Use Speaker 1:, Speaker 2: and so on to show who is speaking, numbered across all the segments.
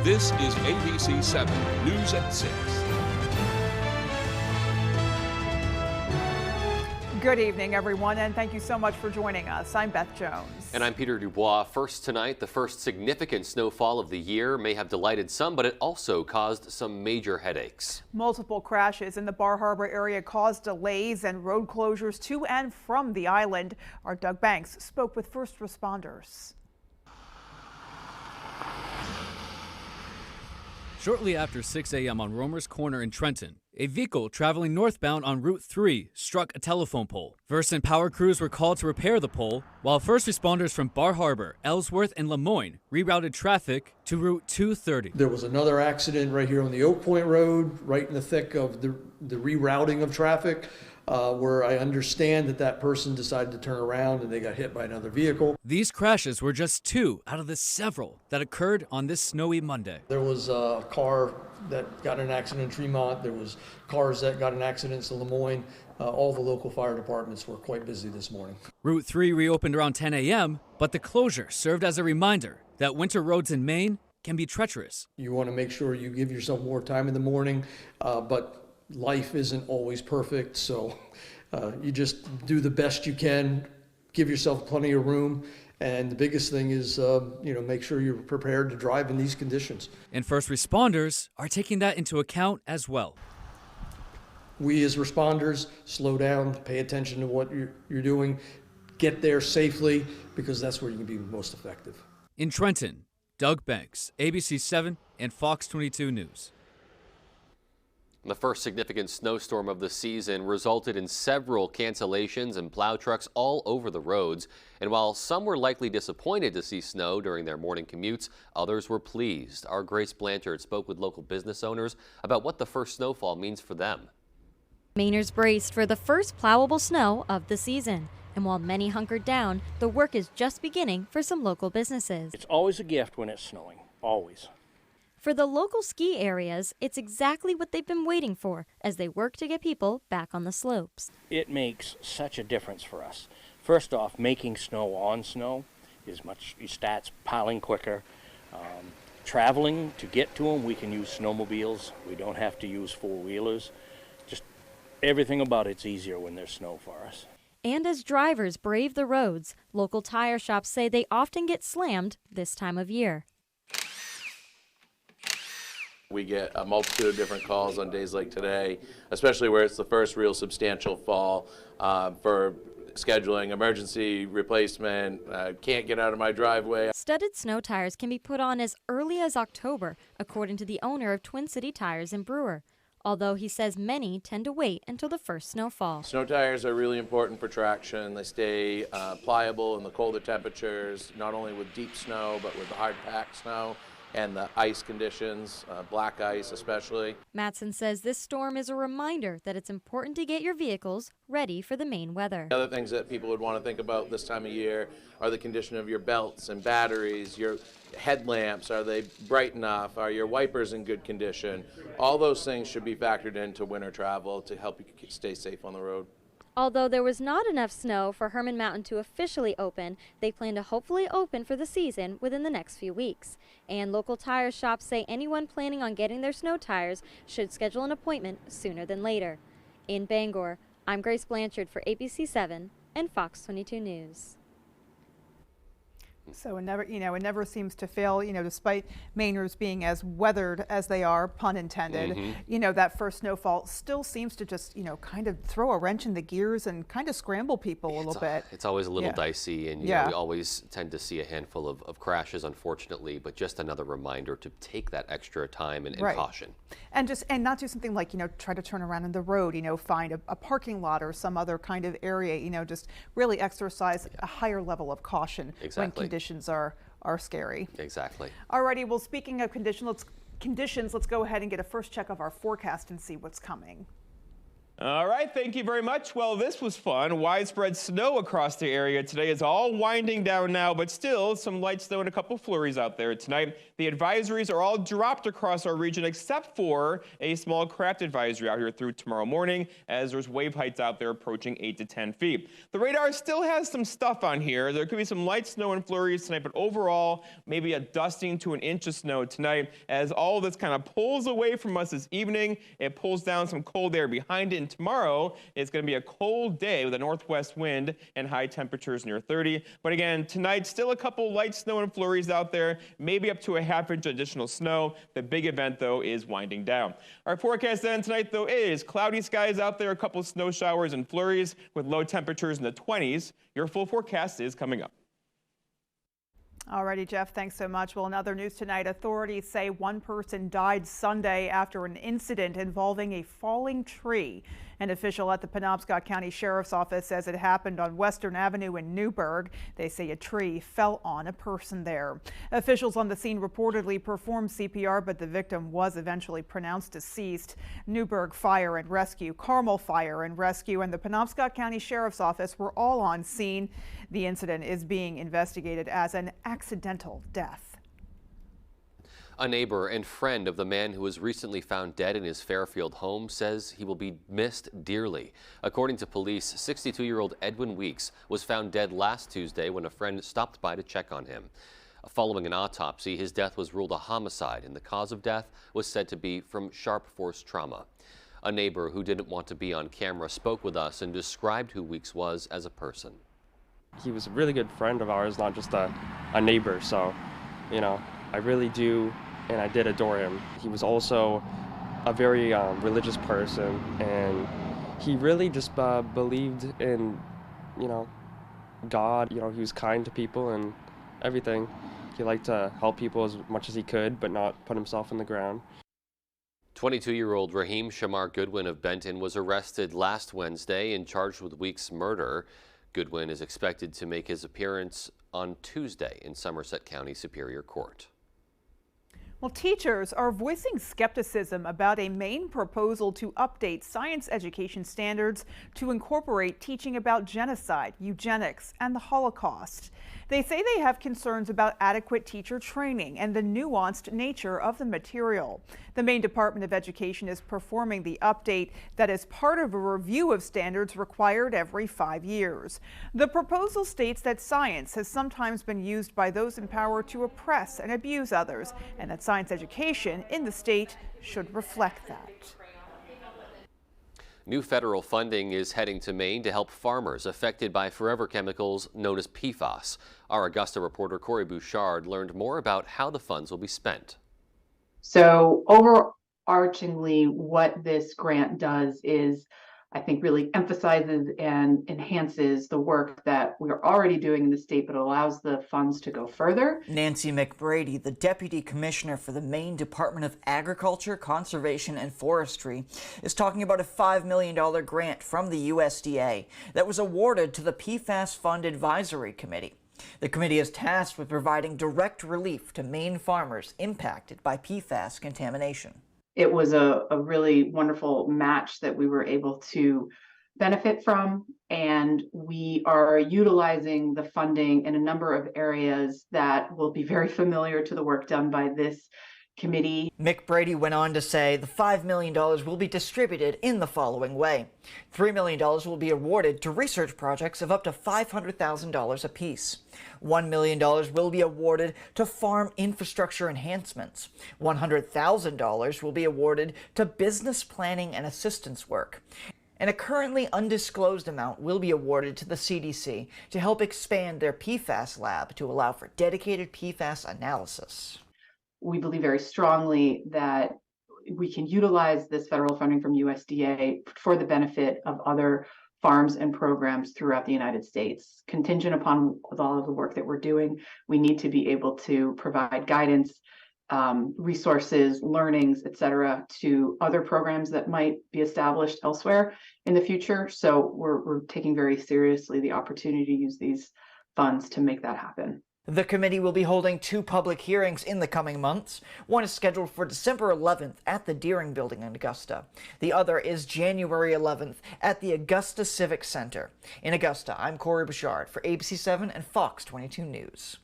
Speaker 1: This is ABC 7 News at 6.
Speaker 2: Good evening, everyone, and thank you so much for joining us. I'm Beth Jones.
Speaker 3: And I'm Peter Dubois. First tonight, the first significant snowfall of the year may have delighted some, but it also caused some major headaches.
Speaker 2: Multiple crashes in the Bar Harbor area caused delays and road closures to and from the island. Our Doug Banks spoke with first responders.
Speaker 4: Shortly after 6 a.m. on Romer's Corner in Trenton, a vehicle traveling northbound on Route 3 struck a telephone pole. Versant power crews were called to repair the pole, while first responders from Bar Harbor, Ellsworth, and Lemoyne rerouted traffic to Route 230.
Speaker 5: There was another accident right here on the Oak Point Road, right in the thick of the rerouting of traffic, where I understand that person decided to turn around and they got hit by another vehicle.
Speaker 4: These crashes were just two out of the several that occurred on this snowy Monday.
Speaker 5: There was a car that got in an accident in Tremont. There was cars that got in accidents in Lemoyne. All the local fire departments were quite busy this morning.
Speaker 4: Route 3 reopened around 10 a.m., but the closure served as a reminder that winter roads in Maine can be treacherous.
Speaker 5: You want to make sure you give yourself more time in the morning, but life isn't always perfect, so you just do the best you can, give yourself plenty of room, and the biggest thing is, make sure you're prepared to drive in these conditions.
Speaker 4: And first responders are taking that into account as well.
Speaker 5: We as responders, slow down, pay attention to what you're doing, get there safely, because that's where you can be most effective.
Speaker 4: In Trenton, Doug Banks, ABC 7 and Fox 22 News.
Speaker 3: The first significant snowstorm of the season resulted in several cancellations and plow trucks all over the roads. And while some were likely disappointed to see snow during their morning commutes, others were pleased. Our Grace Blanchard spoke with local business owners about what the first snowfall means for them.
Speaker 6: Mainers braced for the first plowable snow of the season. And while many hunkered down, the work is just beginning for some local businesses.
Speaker 7: It's always a gift when it's snowing, always.
Speaker 6: For the local ski areas, it's exactly what they've been waiting for as they work to get people back on the slopes.
Speaker 7: It makes such a difference for us. First off, making snow on snow is much, it starts piling quicker. Traveling to get to them, we can use snowmobiles. We don't have to use four-wheelers. Just everything about it's easier when there's snow for us.
Speaker 6: And as drivers brave the roads, local tire shops say they often get slammed this time of year.
Speaker 8: We get a multitude of different calls on days like today, especially where it's the first real substantial fall, for scheduling emergency replacement, can't get out of my driveway.
Speaker 6: Studded snow tires can be put on as early as October, according to the owner of Twin City Tires in Brewer. Although he says many tend to wait until the first snowfall.
Speaker 8: Snow tires are really important for traction. They stay pliable in the colder temperatures, not only with deep snow, but with the hard packed snow and the ice conditions, black ice especially.
Speaker 6: Matson says this storm is a reminder that it's important to get your vehicles ready for the Maine weather.
Speaker 8: The other things that people would want to think about this time of year are the condition of your belts and batteries, your headlamps, are they bright enough, are your wipers in good condition? All those things should be factored into winter travel to help you stay safe on the road.
Speaker 6: Although there was not enough snow for Herman Mountain to officially open, they plan to hopefully open for the season within the next few weeks. And local tire shops say anyone planning on getting their snow tires should schedule an appointment sooner than later. In Bangor, I'm Grace Blanchard for ABC 7 and Fox 22 News.
Speaker 2: So it never seems to fail, despite Mainers being as weathered as they are, pun intended, that first snowfall still seems to just, kind of throw a wrench in the gears and kind of scramble people a little bit.
Speaker 3: It's always a little dicey, and we always tend to see a handful of crashes, unfortunately, but just another reminder to take that extra time and caution.
Speaker 2: And not do something like, try to turn around in the road, find a parking lot or some other kind of area, just really exercise a higher level of caution when conditions are scary.
Speaker 3: Exactly.
Speaker 2: Alrighty, well, speaking of conditions, let's go ahead and get a first check of our forecast and see what's coming.
Speaker 9: All right, thank you very much. Well, this was fun. Widespread snow across the area today. It's all winding down now, but still some light snow and a couple flurries out there tonight. The advisories are all dropped across our region except for a small craft advisory out here through tomorrow morning, as there's wave heights out there approaching 8 to 10 feet. The radar still has some stuff on here. There could be some light snow and flurries tonight, but overall, maybe a dusting to an inch of snow tonight as all of this kind of pulls away from us this evening. It pulls down some cold air behind it. And tomorrow, it's going to be a cold day with a northwest wind and high temperatures near 30. But again, tonight, still a couple light snow and flurries out there, maybe up to a half-inch additional snow. The big event, though, is winding down. Our forecast then tonight, though, is cloudy skies out there, a couple snow showers and flurries with low temperatures in the 20s. Your full forecast is coming up.
Speaker 2: Alrighty, Jeff, thanks so much. Well, in other news tonight, authorities say one person died Sunday after an incident involving a falling tree. An official at the Penobscot County Sheriff's Office says it happened on Western Avenue in Newburgh. They say a tree fell on a person there. Officials on the scene reportedly performed CPR, but the victim was eventually pronounced deceased. Newburgh Fire and Rescue, Carmel Fire and Rescue, and the Penobscot County Sheriff's Office were all on scene. The incident is being investigated as an accidental death.
Speaker 3: A neighbor and friend of the man who was recently found dead in his Fairfield home says he will be missed dearly. According to police, 62-year-old Edwin Weeks was found dead last Tuesday when a friend stopped by to check on him. Following an autopsy, his death was ruled a homicide, and the cause of death was said to be from sharp force trauma. A neighbor who didn't want to be on camera spoke with us and described who Weeks was as a person.
Speaker 10: He was a really good friend of ours, not just a neighbor, so, you know, I really do, and I did adore him. He was also a very religious person, and he really just believed in, you know, God. You know, he was kind to people and everything. He liked to help people as much as he could, but not put himself in the ground.
Speaker 3: 22-year-old Raheem Shamar Goodwin of Benton was arrested last Wednesday and charged with Weeks' murder. Goodwin is expected to make his appearance on Tuesday in Somerset County Superior Court.
Speaker 2: Well, teachers are voicing skepticism about a Maine proposal to update science education standards to incorporate teaching about genocide, eugenics, and the Holocaust. They say they have concerns about adequate teacher training and the nuanced nature of the material. The Maine Department of Education is performing the update that is part of a review of standards required every 5 years. The proposal states that science has sometimes been used by those in power to oppress and abuse others, and that science education in the state should reflect that.
Speaker 3: New federal funding is heading to Maine to help farmers affected by forever chemicals known as PFAS. Our Augusta reporter Corey Bouchard learned more about how the funds will be spent.
Speaker 11: So overarchingly, what this grant does is, I think, really emphasizes and enhances the work that we're already doing in the state, but allows the funds to go further.
Speaker 12: Nancy McBrady, the Deputy Commissioner for the Maine Department of Agriculture, Conservation, and Forestry, is talking about a $5 million grant from the USDA that was awarded to the PFAS Fund Advisory Committee. The committee is tasked with providing direct relief to Maine farmers impacted by PFAS contamination.
Speaker 11: It was a really wonderful match that we were able to benefit from, and we are utilizing the funding in a number of areas that will be very familiar to the work done by this committee.
Speaker 12: McBrady went on to say the $5 million will be distributed in the following way. $3 million will be awarded to research projects of up to $500,000 apiece. $1 million will be awarded to farm infrastructure enhancements. $100,000 will be awarded to business planning and assistance work. And a currently undisclosed amount will be awarded to the CDC to help expand their PFAS lab to allow for dedicated PFAS analysis.
Speaker 11: We believe very strongly that we can utilize this federal funding from USDA for the benefit of other farms and programs throughout the United States. Contingent upon all of the work that we're doing, we need to be able to provide guidance, resources, learnings, et cetera, to other programs that might be established elsewhere in the future. So we're taking very seriously the opportunity to use these funds to make that happen.
Speaker 12: The committee will be holding 2 public hearings in the coming months. One is scheduled for December 11th at the Deering Building in Augusta. The other is January 11th at the Augusta Civic Center. In Augusta, I'm Corey Bouchard for ABC7 and Fox 22 News.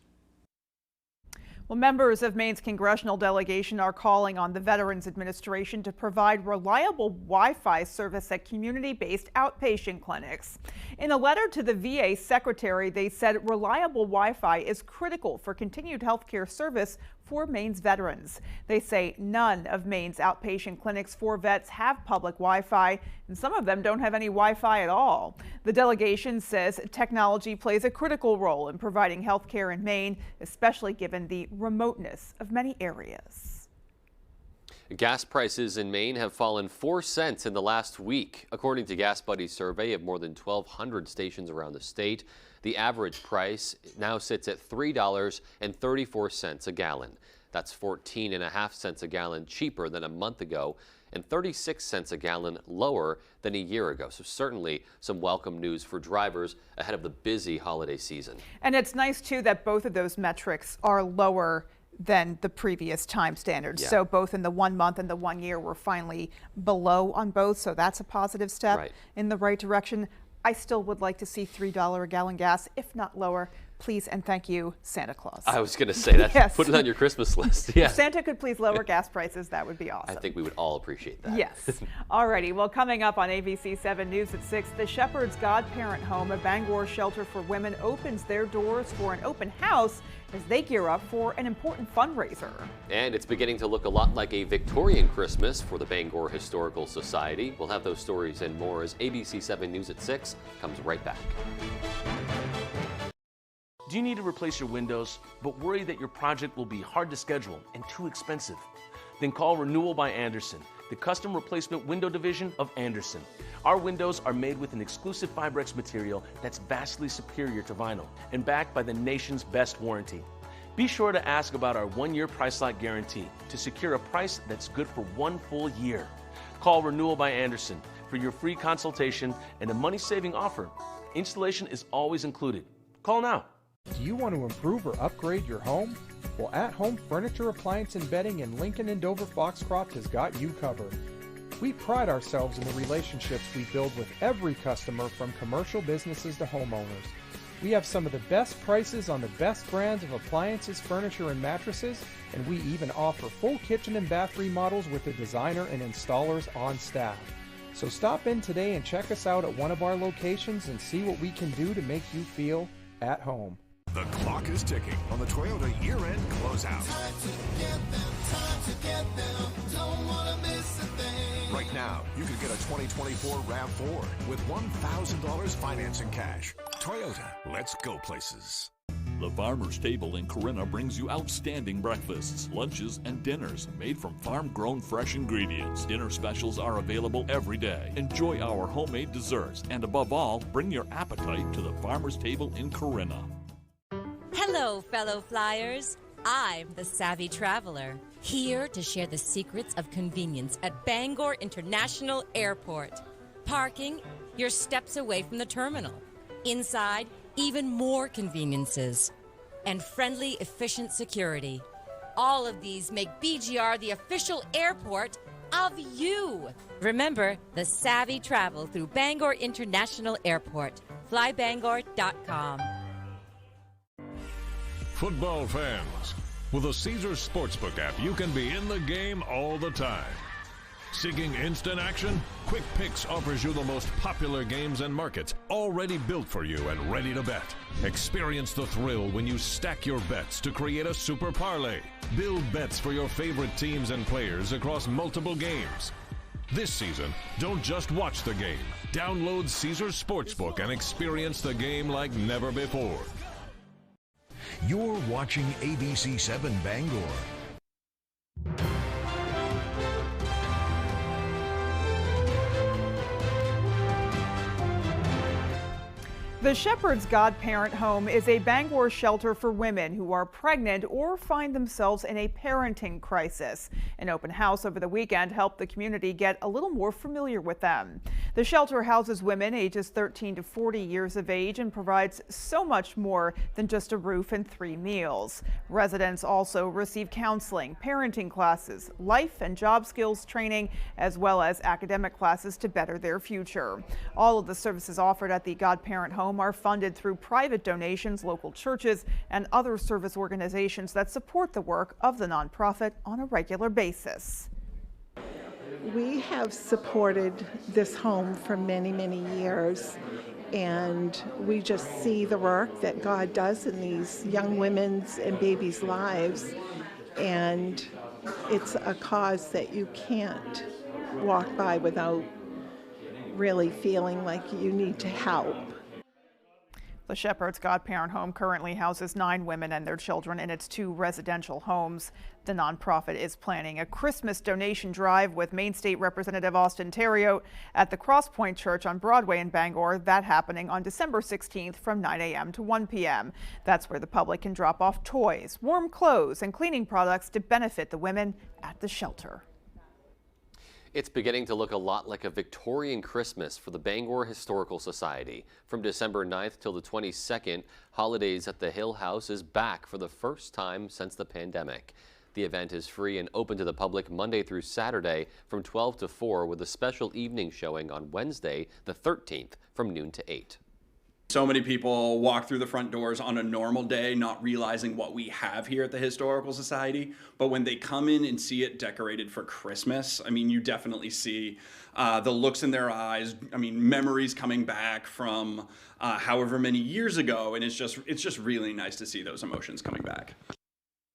Speaker 2: Well, members of Maine's congressional delegation are calling on the Veterans Administration to provide reliable Wi-Fi service at community-based outpatient clinics. In a letter to the VA secretary, they said reliable Wi-Fi is critical for continued health care service for Maine's veterans. They say none of Maine's outpatient clinics for vets have public Wi-Fi, and some of them don't have any Wi-Fi at all. The delegation says technology plays a critical role in providing health care in Maine, especially given the remoteness of many areas.
Speaker 3: Gas prices in Maine have fallen 4 cents in the last week. According to Gas Buddy's survey of more than 1,200 stations around the state, the average price now sits at $3.34 a gallon. That's 14.5 cents a gallon cheaper than a month ago and 36 cents a gallon lower than a year ago. So certainly some welcome news for drivers ahead of the busy holiday season.
Speaker 2: And it's nice, too, that both of those metrics are lower than the previous time standards.
Speaker 3: Yeah.
Speaker 2: So both in the 1 month and the 1 year, we're finally below on both. So that's a positive step in the right direction. I still would like to see $3 a gallon gas, if not lower. Please and thank you, Santa Claus.
Speaker 3: I was going to say that.
Speaker 2: Yes.
Speaker 3: Put it on your Christmas list. Yeah.
Speaker 2: If Santa could please lower gas prices, that would be awesome.
Speaker 3: I think we would all appreciate that.
Speaker 2: Yes. Alrighty. Well, coming up on ABC 7 News at 6, the Shepherd's Godparent Home, a Bangor shelter for women, opens their doors for an open house as they gear up for an important fundraiser.
Speaker 3: And it's beginning to look a lot like a Victorian Christmas for the Bangor Historical Society. We'll have those stories and more as ABC 7 News at 6 comes right back.
Speaker 13: Do you need to replace your windows, but worry that your project will be hard to schedule and too expensive? Then call Renewal by Andersen, the custom replacement window division of Andersen. Our windows are made with an exclusive Fibrex material that's vastly superior to vinyl and backed by the nation's best warranty. Be sure to ask about our 1-year price lock guarantee to secure a price that's good for 1 full year. Call Renewal by Andersen for your free consultation and a money-saving offer. Installation is always included. Call now.
Speaker 14: Do you want to improve or upgrade your home? Well, At Home Furniture, Appliance, and Bedding in Lincoln and Dover Foxcroft has got you covered. We pride ourselves in the relationships we build with every customer, from commercial businesses to homeowners. We have some of the best prices on the best brands of appliances, furniture, and mattresses, and we even offer full kitchen and bath remodels with the designer and installers on staff. So stop in today and check us out at one of our locations and see what we can do to make you feel at home.
Speaker 15: The clock is ticking on the Toyota year-end closeout.
Speaker 16: Time to get them, don't wanna miss a thing.
Speaker 15: Right now, you could get a 2024 RAV4 with $1,000 financing cash. Toyota, let's go places.
Speaker 17: The Farmer's Table in Corinna brings you outstanding breakfasts, lunches, and dinners made from farm-grown fresh ingredients. Dinner specials are available every day. Enjoy our homemade desserts, and above all, bring your appetite to the Farmer's Table in Corinna.
Speaker 18: Hello, fellow flyers. I'm the Savvy Traveler, here to share the secrets of convenience at Bangor International Airport. Parking, you're steps away from the terminal. Inside, even more conveniences. And friendly, efficient security. All of these make BGR the official airport of you. Remember, the Savvy Travel through Bangor International Airport. FlyBangor.com.
Speaker 15: Football fans, with the Caesars Sportsbook app, you can be in the game all the time. Seeking instant action? Quick Picks offers you the most popular games and markets, already built for you and ready to bet. Experience the thrill when you stack your bets to create a super parlay. Build bets for your favorite teams and players across multiple games. This season, don't just watch the game. Download Caesars Sportsbook and experience the game like never before.
Speaker 19: You're watching ABC 7 Bangor.
Speaker 2: The Shepherd's Godparent Home is a Bangor shelter for women who are pregnant or find themselves in a parenting crisis. An open house over the weekend helped the community get a little more familiar with them. The shelter houses women ages 13 to 40 years of age and provides so much more than just a roof and 3 meals. Residents also receive counseling, parenting classes, life and job skills training, as well as academic classes to better their future. All of the services offered at the Godparent Home are funded through private donations, local churches, and other service organizations that support the work of the nonprofit on a regular basis.
Speaker 20: We have supported this home for many, many years, and we just see the work that God does in these young women's and babies' lives, and it's a cause that you can't walk by without really feeling like you need to help.
Speaker 2: The Shepherd's Godparent Home currently houses 9 women and their children in its 2 residential homes. The nonprofit is planning a Christmas donation drive with Maine State Representative Austin Theriault at the Crosspoint Church on Broadway in Bangor. That happening on December 16th from 9 a.m. to 1 p.m. That's where the public can drop off toys, warm clothes, and cleaning products to benefit the women at the shelter.
Speaker 3: It's beginning to look a lot like a Victorian Christmas for the Bangor Historical Society. From December 9th till the 22nd, Holidays at the Hill House is back for the first time since the pandemic. The event is free and open to the public Monday through Saturday from 12 to 4 with a special evening showing on Wednesday, the 13th from noon to 8.
Speaker 21: So many people walk through the front doors on a normal day not realizing what we have here at the Historical Society, but when they come in and see it decorated for Christmas, I mean, you definitely see the looks in their eyes, I mean, memories coming back from however many years ago, and it's just really nice to see those emotions coming back.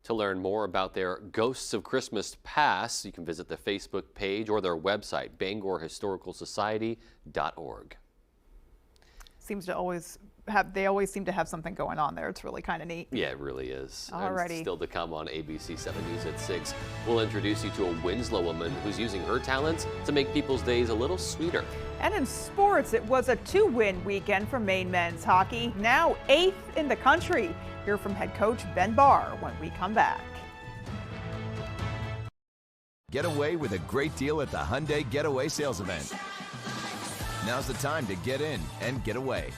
Speaker 3: To learn more about their Ghosts of Christmas Past, you can visit the Facebook page or their website, bangorhistoricalsociety.org.
Speaker 2: They always seem to have something going on there. It's really kind of neat.
Speaker 3: Yeah, it really is.
Speaker 2: Alrighty.
Speaker 3: And still to come on ABC 7 News at 6, we'll introduce you to a Winslow woman who's using her talents to make people's days a little sweeter.
Speaker 2: And in sports, it was a 2-win weekend for Maine men's hockey, now 8th in the country. Hear from head coach Ben Barr when we come back.
Speaker 22: Get away with a great deal at the Hyundai Getaway Sales Event. Now's the time to get in and get away.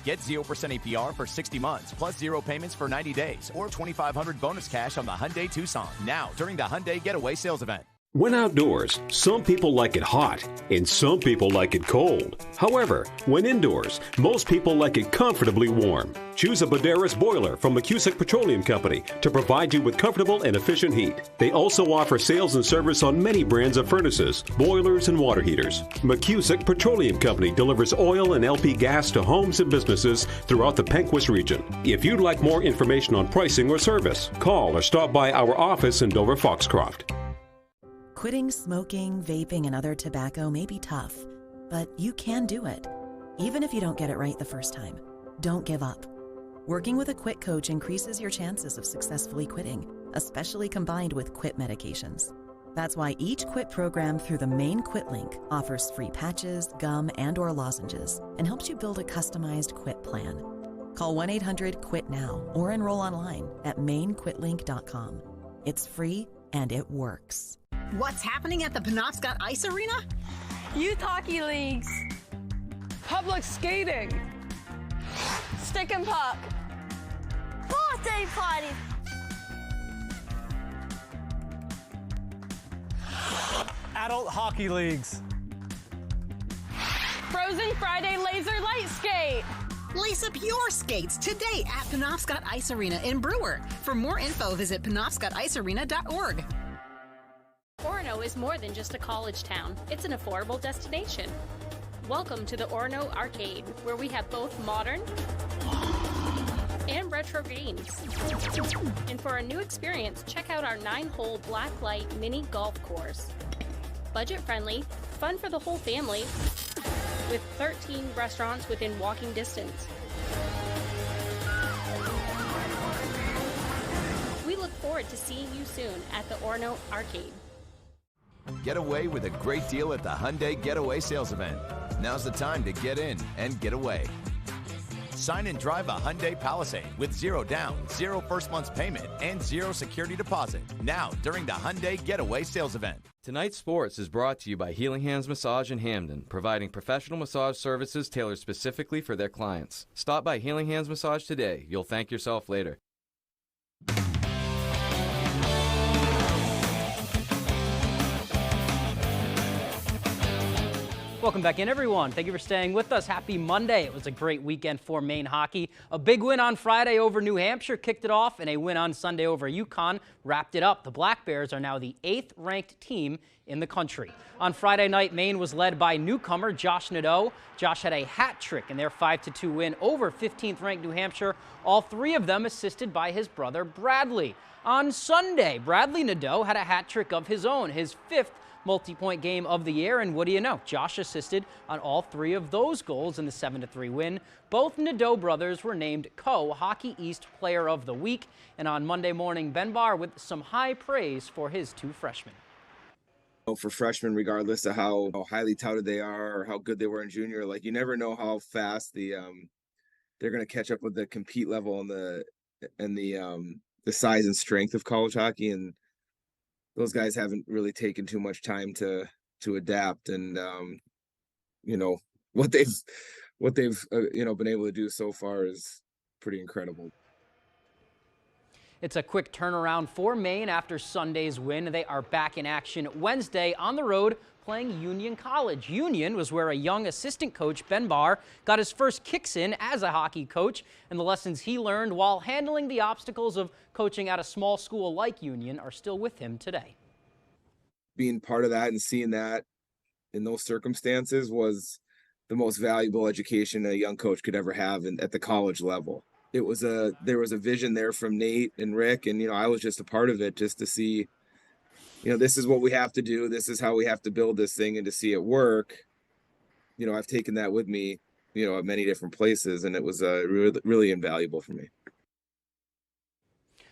Speaker 22: Get 0% APR for 60 months, plus 0 payments for 90 days, or $2,500 bonus cash on the Hyundai Tucson. Now, during the Hyundai Getaway Sales Event.
Speaker 23: When outdoors, some people like it hot and some people like it cold. However, when indoors, most people like it comfortably warm. Choose a Boderas boiler from McCusick Petroleum Company to provide you with comfortable and efficient heat. They also offer sales and service on many brands of furnaces, boilers, and water heaters. McCusick Petroleum Company delivers oil and LP gas to homes and businesses throughout the Pequot region. If you'd like more information on pricing or service, call or stop by our office in Dover Foxcroft.
Speaker 24: Quitting smoking, vaping, and other tobacco may be tough, but you can do it, even if you don't get it right the first time. Don't give up. Working with a quit coach increases your chances of successfully quitting, especially combined with quit medications. That's why each quit program through the Maine Quit Link offers free patches, gum, and/or lozenges, and helps you build a customized quit plan. Call 1-800-QUIT-NOW or enroll online at mainequitlink.com. It's free and it works.
Speaker 25: What's happening at the Penobscot Ice Arena?
Speaker 26: Youth hockey leagues. Public skating. Stick and puck. Birthday party.
Speaker 27: Adult hockey leagues.
Speaker 26: Frozen Friday laser light skate.
Speaker 25: Lace up your skates today at Penobscot Ice Arena in Brewer. For more info, visit penobscoticearena.org.
Speaker 28: Orono is more than just a college town. It's an affordable destination. Welcome to the Orono Arcade, where we have both modern and retro games. And for a new experience, check out our 9-hole blacklight mini golf course. Budget-friendly, fun for the whole family, with 13 restaurants within walking distance. We look forward to seeing you soon at the Orono Arcade.
Speaker 22: Get away with a great deal at the Hyundai Getaway Sales Event. Now's the time to get in and get away. Sign and drive a Hyundai Palisade with 0 down, 0 first month's payment, and 0 security deposit. Now, during the Hyundai Getaway Sales Event.
Speaker 1: Tonight's Sports is brought to you by Healing Hands Massage in Hamden, providing professional massage services tailored specifically for their clients. Stop by Healing Hands Massage today. You'll thank yourself later.
Speaker 4: Welcome back in, everyone. Thank you for staying with us. Happy Monday. It was a great weekend for Maine hockey. A big win on Friday over New Hampshire kicked it off, and a win on Sunday over UConn wrapped it up. The Black Bears are now the 8th-ranked team in the country. On Friday night, Maine was led by newcomer Josh Nadeau. Josh had a hat trick in their 5-2 win over 15th-ranked New Hampshire, all 3 of them assisted by his brother Bradley. On Sunday, Bradley Nadeau had a hat trick of his own, his 5th multi-point game of the year, and what do you know? Josh assisted on all 3 of those goals in the 7-3 win. Both Nadeau brothers were named Co-Hockey East Player of the Week, and on Monday morning, Ben Barr with some high praise for his 2 freshmen.
Speaker 5: For freshmen, regardless of how highly touted they are or how good they were in junior, like, you never know how fast they're going to catch up with the compete level and the size and strength of college hockey, and those guys haven't really taken too much time to adapt, and what they've been able to do so far is pretty incredible.
Speaker 4: It's a quick turnaround for Maine after Sunday's win. They are back in action Wednesday on the road playing Union College. Union was where a young assistant coach, Ben Barr, got his first kicks in as a hockey coach, and the lessons he learned while handling the obstacles of coaching at a small school like Union are still with him today.
Speaker 5: Being part of that and seeing that in those circumstances was the most valuable education a young coach could ever have at the college level. There was a vision there from Nate and Rick, and I was just a part of it, just to see, this is what we have to do. This is how we have to build this thing, and to see it work. I've taken that with me, at many different places, and it was really, really invaluable for me.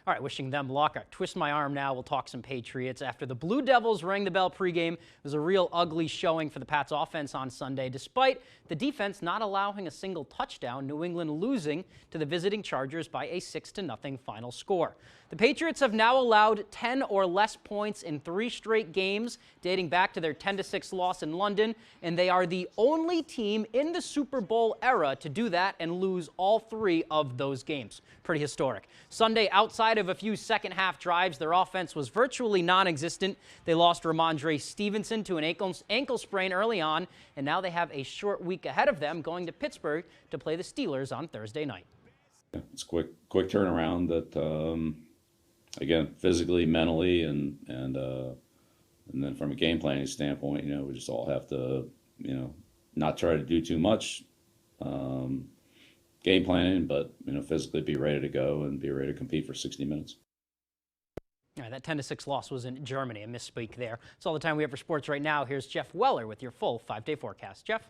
Speaker 4: All right, wishing them luck. I twist my arm now. We'll talk some Patriots. After the Blue Devils rang the bell pregame, it was a real ugly showing for the Pats offense on Sunday. Despite the defense not allowing a single touchdown, New England losing to the visiting Chargers by a 6-0 final score. The Patriots have now allowed 10 or less points in 3 straight games, dating back to their 10-6 loss in London, and they are the only team in the Super Bowl era to do that and lose all 3 of those games. Pretty historic. Sunday, outside of a few second-half drives, their offense was virtually non-existent. They lost Ramondre Stevenson to an ankle sprain early on, and now they have a short week ahead of them, going to Pittsburgh to play the Steelers on Thursday night.
Speaker 6: It's quick turnaround that, again, physically, mentally, and then from a game planning standpoint, we just all have to, not try to do too much game planning, but physically be ready to go and be ready to compete for 60 minutes.
Speaker 4: All right, that 10-6 loss was in Germany. I misspeak there. That's all the time we have for sports right now. Here's Jeff Weller with your full 5-day forecast. Jeff?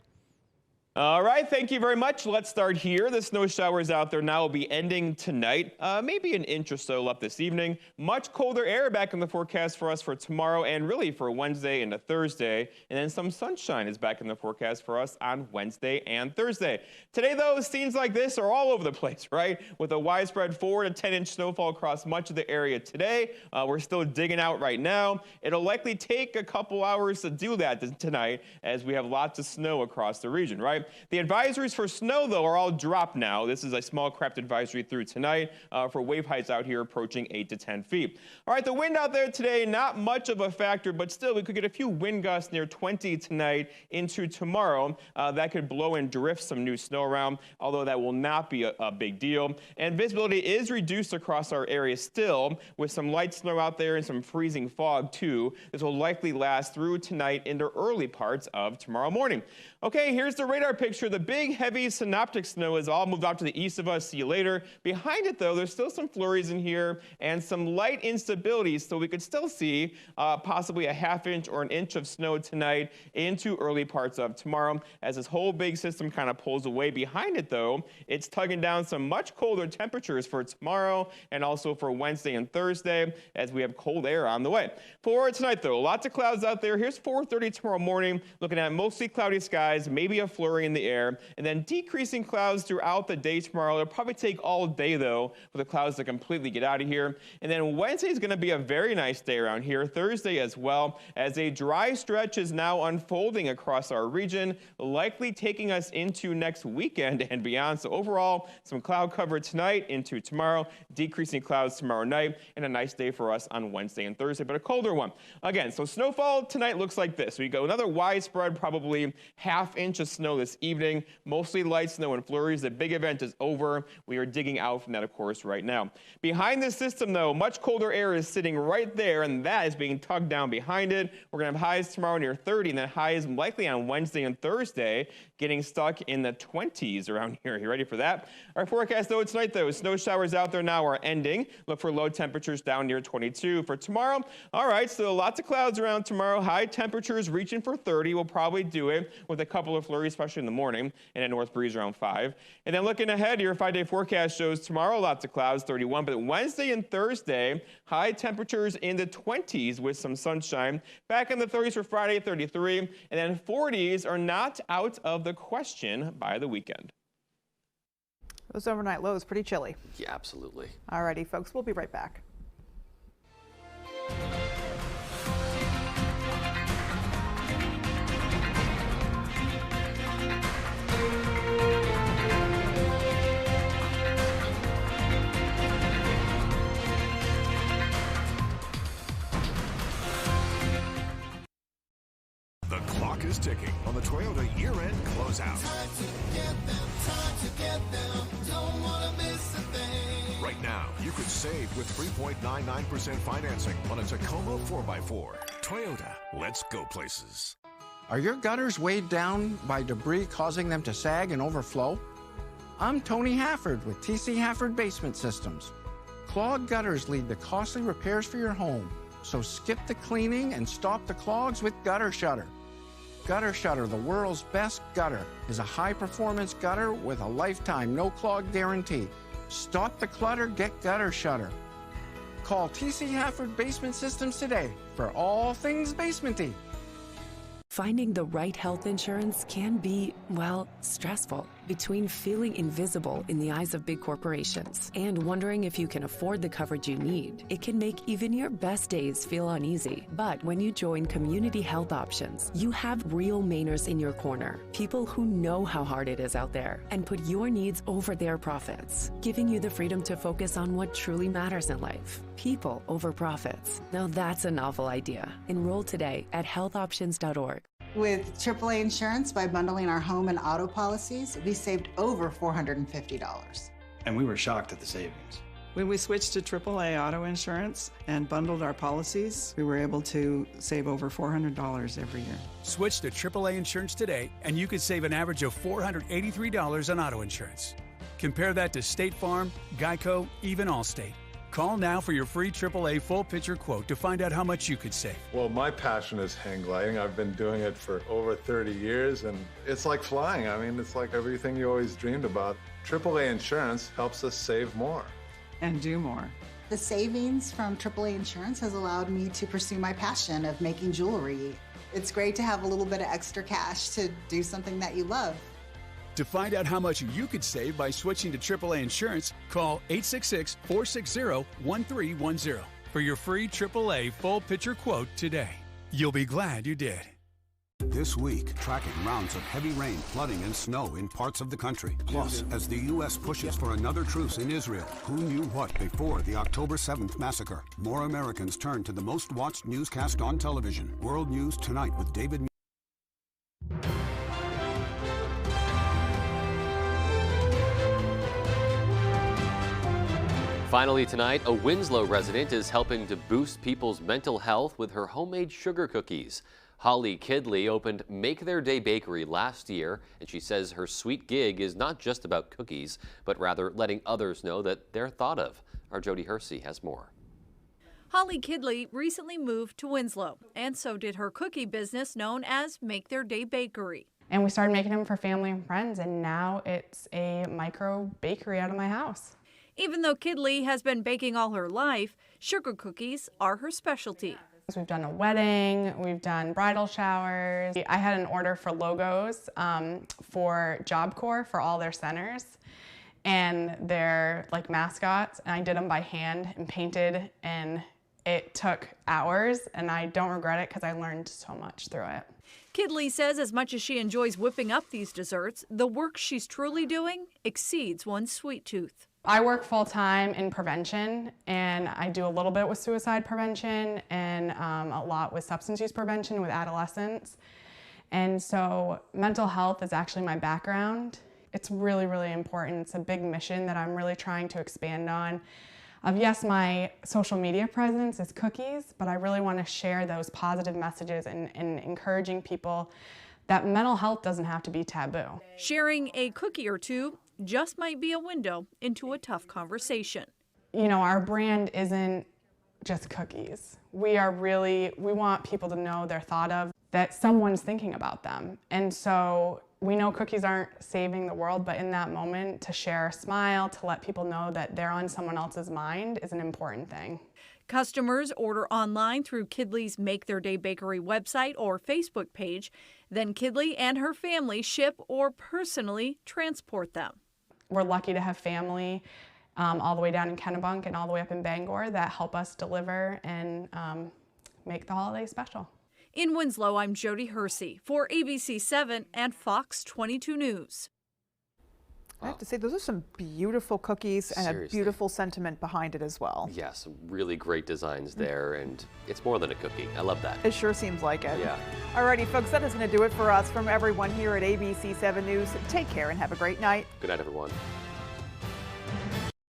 Speaker 7: All right, thank you very much. Let's start here. The snow showers out there now will be ending tonight. Maybe an inch or so left this evening. Much colder air back in the forecast for us for tomorrow and really for Wednesday into Thursday. And then some sunshine is back in the forecast for us on Wednesday and Thursday. Today, though, scenes like this are all over the place, right? With a widespread 4 to 10-inch snowfall across much of the area today. We're still digging out right now. It'll likely take a couple hours to do that tonight as we have lots of snow across the region, right? The advisories for snow, though, are all dropped now. This is a small craft advisory through tonight for wave heights out here approaching 8 to 10 feet. All right, the wind out there today, not much of a factor, but still we could get a few wind gusts near 20 tonight into tomorrow. That could blow and drift some new snow around, although that will not be a big deal. And visibility is reduced across our area still, with some light snow out there and some freezing fog, too. This will likely last through tonight into early parts of tomorrow morning. Okay, here's the radar picture. The big, heavy synoptic snow is all moved off to the east of us. See you later. Behind it, though, there's still some flurries in here and some light instability, so we could still see possibly a half-inch or an inch of snow tonight into early parts of tomorrow. As this whole big system kind of pulls away behind it, though, it's tugging down some much colder temperatures for tomorrow and also for Wednesday and Thursday as we have cold air on the way. For tonight, though, lots of clouds out there. Here's 4:30 tomorrow morning, looking at mostly cloudy skies, maybe a flurry lingering in the air, and then decreasing clouds throughout the day tomorrow. It'll probably take all day, though, for the clouds to completely get out of here. And then Wednesday is going to be a very nice day around here. Thursday as well, as a dry stretch is now unfolding across our region, likely taking us into next weekend and beyond. So overall, some cloud cover tonight into tomorrow, decreasing clouds tomorrow night, and a nice day for us on Wednesday and Thursday, but a colder one. Again, so snowfall tonight looks like this. We go another widespread, probably half-inch of snow this evening, mostly light snow and flurries. The big event is over. We are digging out from that, of course, right now. Behind this system, though, much colder air is sitting right there, and that is being tugged down behind it. We're going to have highs tomorrow near 30, and then highs likely on Wednesday and Thursday, getting stuck in the 20s around here. You ready for that? Our forecast, though, tonight, though, snow showers out there now are ending. Look for low temperatures down near 22. For tomorrow, all right, so lots of clouds around tomorrow. High temperatures reaching for 30. We'll probably do it with a couple of flurries, especially in the morning, and a north breeze around 5. And then looking ahead, your 5-day forecast shows tomorrow lots of clouds, 31. But Wednesday and Thursday, high temperatures in the 20s with some sunshine. Back in the 30s for Friday, 33. And then 40s are not out of the question by the weekend.
Speaker 2: Those overnight lows pretty chilly.
Speaker 3: Yeah, absolutely.
Speaker 2: Alrighty, folks, we'll be right back.
Speaker 19: The clock is ticking on the Toyota year-end closeout. Right now, you could save with 3.99% financing on a Tacoma 4x4. Toyota, let's go places.
Speaker 8: Are your gutters weighed down by debris causing them to sag and overflow? I'm Tony Hafford with TC Hafford Basement Systems. Clogged gutters lead to costly repairs for your home, so skip the cleaning and stop the clogs with Gutter Shutter. Gutter Shutter, the world's best gutter, is a high-performance gutter with a lifetime no-clog guarantee. Stop the clutter, get Gutter Shutter. Call TC Hafford Basement Systems today for all things basementy.
Speaker 9: Finding the right health insurance can be, well, stressful. Between feeling invisible in the eyes of big corporations and wondering if you can afford the coverage you need, it can make even your best days feel uneasy. But when you join Community Health Options, you have real Mainers in your corner, people who know how hard it is out there and put your needs over their profits, giving you the freedom to focus on what truly matters in life. People over profits. Now that's a novel idea. Enroll today at healthoptions.org.
Speaker 10: With AAA insurance, by bundling our home and auto policies, we saved over $450.
Speaker 11: And we were shocked at the savings.
Speaker 12: When we switched to AAA auto insurance and bundled our policies, we were able to save over $400 every year.
Speaker 13: Switch to AAA insurance today, and you could save an average of $483 on auto insurance. Compare that to State Farm, Geico, even Allstate. Call now for your free AAA full picture quote to find out how much you could save.
Speaker 14: Well, my passion is hang gliding. I've been doing it for over 30 years, and it's like flying. I mean, it's like everything you always dreamed about. AAA insurance helps us save more.
Speaker 12: And do more.
Speaker 10: The savings from AAA insurance has allowed me to pursue my passion of making jewelry. It's great to have a little bit of extra cash to do something that you love.
Speaker 13: To find out how much you could save by switching to AAA insurance, call 866-460-1310 for your free AAA full picture quote today. You'll be glad you did.
Speaker 16: This week, tracking rounds of heavy rain, flooding, and snow in parts of the country. Plus, as the U.S. pushes for another truce in Israel, who knew what before the October 7th massacre? More Americans turn to the most watched newscast on television. World News Tonight with David.
Speaker 3: Finally tonight, a Winslow resident is helping to boost people's mental health with her homemade sugar cookies. Holly Kidley opened Make Their Day Bakery last year, and she says her sweet gig is not just about cookies, but rather letting others know that they're thought of. Our Jody Hersey has more.
Speaker 29: Holly Kidley recently moved to Winslow, and so did her cookie business known as Make Their Day Bakery.
Speaker 30: And we started making them for family and friends, and now it's a micro bakery out of my house.
Speaker 29: Even though Kidley has been baking all her life, sugar cookies are her specialty.
Speaker 30: We've done a wedding, we've done bridal showers. I had an order for logos for Job Corps for all their centers, and they're like mascots, and I did them by hand and painted, and it took hours, and I don't regret it because I learned so much through it.
Speaker 29: Kidley says as much as she enjoys whipping up these desserts, the work she's truly doing exceeds one's sweet tooth.
Speaker 30: I work full-time in prevention, and I do a little bit with suicide prevention and a lot with substance use prevention with adolescents. And so mental health is actually my background. It's really, really important. It's a big mission that I'm really trying to expand on. Yes, my social media presence is cookies, but I really want to share those positive messages and encouraging people that mental health doesn't have to be taboo.
Speaker 29: Sharing a cookie or two just might be a window into a tough conversation.
Speaker 30: You know, our brand isn't just cookies. We want people to know they're thought of, that someone's thinking about them. And so we know cookies aren't saving the world, but in that moment, to share a smile, to let people know that they're on someone else's mind is an important thing.
Speaker 29: Customers order online through Kidley's Make Their Day Bakery website or Facebook page. Then Kidley and her family ship or personally transport them.
Speaker 30: We're lucky to have family all the way down in Kennebunk and all the way up in Bangor that help us deliver and make the holiday special.
Speaker 29: In Winslow, I'm Jody Hersey for ABC 7 and Fox 22 News.
Speaker 2: I have to say, those are some beautiful cookies and
Speaker 3: Seriously.
Speaker 2: a beautiful sentiment behind it as well.
Speaker 3: Yeah, some really great designs there, and it's more than a cookie. I love that.
Speaker 2: It sure seems like it.
Speaker 3: Yeah.
Speaker 2: Alrighty, folks, that is going to do it for us. From everyone here at ABC 7 News, take care and have a great night.
Speaker 3: Good night, everyone.